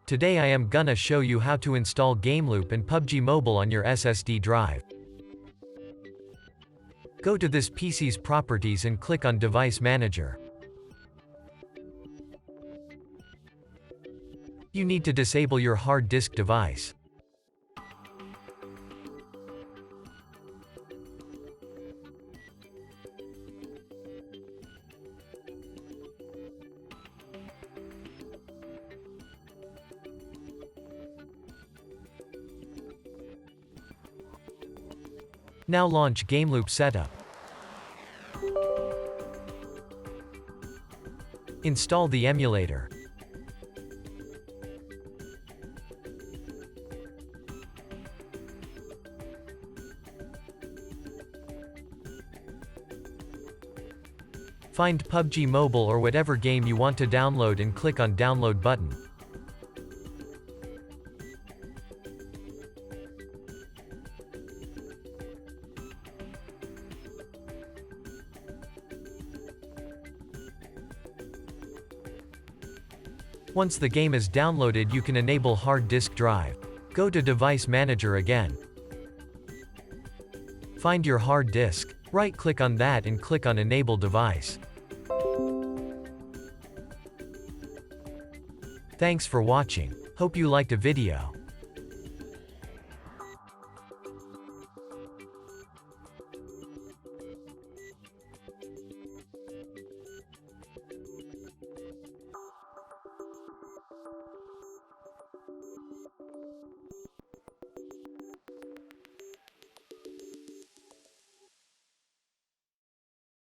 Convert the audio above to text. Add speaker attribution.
Speaker 1: Today I am gonna show you how to install Gameloop and PUBG Mobile on your SSD drive. Go to this PC's properties and click on Device Manager. You need to disable your hard disk device. Now launch Gameloop Setup. Install the emulator. Find PUBG Mobile or whatever game you want to download and click on Download button. Once the game is downloaded, you can enable hard disk drive. Go to Device Manager again. Find your hard disk. Right-click on that and click on Enable Device. Thanks for watching. Hope you liked the video.